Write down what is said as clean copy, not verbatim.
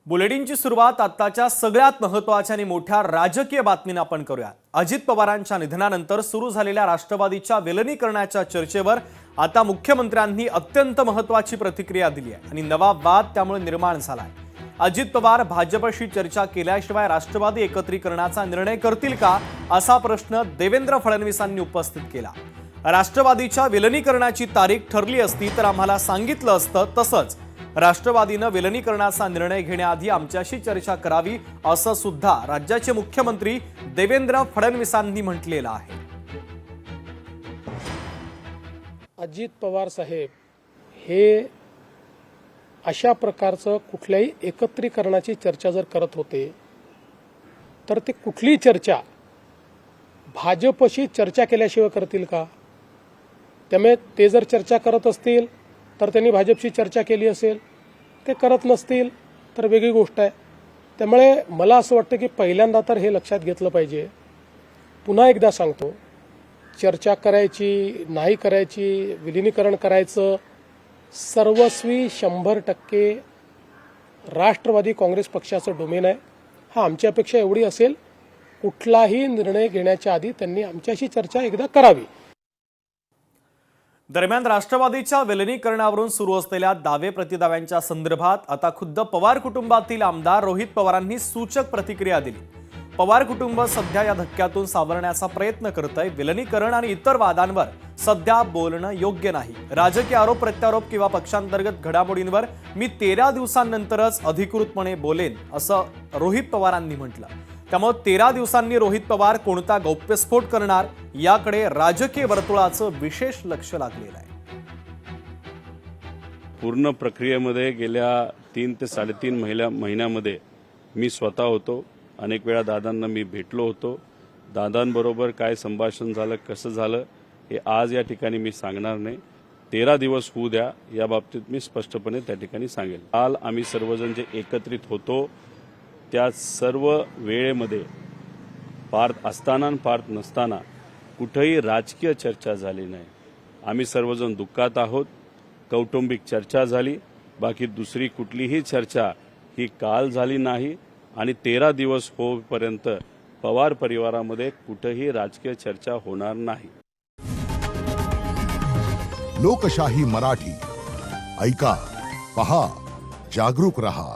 बुलेटिनची सुरुवात आताच्या सगळ्यात महत्त्वाच्या आणि मोठ्या राजकीय बातमीने आपण करूया। अजित पवारांच्या निधनानंतर सुरू झालेल्या राष्ट्रवादीच्या विलीनीकरणाच्या चर्चेवर आता मुख्यमंत्र्यांनी अत्यंत महत्त्वाची प्रतिक्रिया दिली आहे आणि नवा वाद त्यामुळे निर्माण झाला आहे। अजित पवार भाजपशी चर्चा केल्याशिवाय राष्ट्रवादी एकत्रीकरणाचा निर्णय करतील का असा प्रश्न देवेंद्र फडणवीसांनी उपस्थित केला। राष्ट्रवादीच्या विलीनीकरणाची तारीख ठरली असती तर आम्हाला सांगितलं असतं, तसंच राष्ट्रवादीनं विलीनीकरणाचा निर्णय घेण्याआधी आमच्याशी चर्चा करावी असं सुद्धा राज्याचे मुख्यमंत्री देवेंद्र फडणवीसांनी म्हटलेलं आहे। अजित पवार साहेब हे अशा प्रकारचं कुठल्याही एकत्रीकरणाची चर्चा जर करत होते तर ते कुठली चर्चा भाजपशी चर्चा केल्याशिवाय करतील का? त्यामुळे ते जर चर्चा करत असतील तर त्यांनी भाजपशी चर्चा केली असेल, ते करत नसतील तर वेगळी गोष्ट आहे। त्यामुळे मला असं वाटतं की पहिल्यांदा तर हे लक्षात घेतलं पाहिजे। पुन्हा एकदा सांगतो, चर्चा करायची नाही करायची, विलीनीकरण करायचं सर्वस्वी 100% राष्ट्रवादी काँग्रेस पक्षाचं डोमेन आहे। हा आमची अपेक्षा एवढी असेल, कुठलाही निर्णय घेण्याच्या आधी त्यांनी आमच्याशी चर्चा एकदा करावी। दरम्यान राष्ट्रवादीच्या विलीनीकरणावरून सुरू असलेल्या दावे प्रतिदाव्यांच्या संदर्भात आता खुद्द पवार कुटुंबातील आमदार रोहित पवारांनी सूचक प्रतिक्रिया दिली। पवार कुटुंब सध्या या धक्क्यातून सावरण्याचा प्रयत्न करतंय। विलीनीकरण आणि इतर वादांवर सध्या बोलणं योग्य नाही। राजकीय आरोप प्रत्यारोप किंवा पक्षांतर्गत घडामोडींवर मी 13 दिवसांनंतरच अधिकृतपणे बोलेन असं रोहित पवारांनी म्हटलं। त्यामुळे 13 दिवसांनी रोहित पवार कोणता गौप्यस्फोट करणार याकडे राजकीय वर्तुळाचं विशेष लक्ष लागलेलं आहे। पूर्ण प्रक्रियेमध्ये गेल्या 3 ते 3.5 महिन्यामध्ये मी स्वतः होतो। अनेक वेळा दादांना मी भेटलो होतो। दादांबरोबर काय संभाषण झालं, कसं झालं हे आज या ठिकाणी मी सांगणार नाही। 13 दिवस होऊ द्या, या बाबतीत मी स्पष्टपणे त्या ठिकाणी सांगेल। काल आम्ही सर्वजण जे एकत्रित होतो त्या सर्व वेळेमध्ये पार्थ असताना पार्थ नसताना कुठेही राजकीय चर्चा झाली नाही। आम्ही सर्वजण दुःखात आहोत। कौटुंबिक चर्चा झाली, बाकी दुसरी कुठलीही चर्चा ही काल झाली नाही आणि 13 दिवस होईपर्यंत पवार परिवारामध्ये कुठेही राजकीय चर्चा होणार नाही। लोकशाही मराठी ऐका, पहा, जागरूक रहा।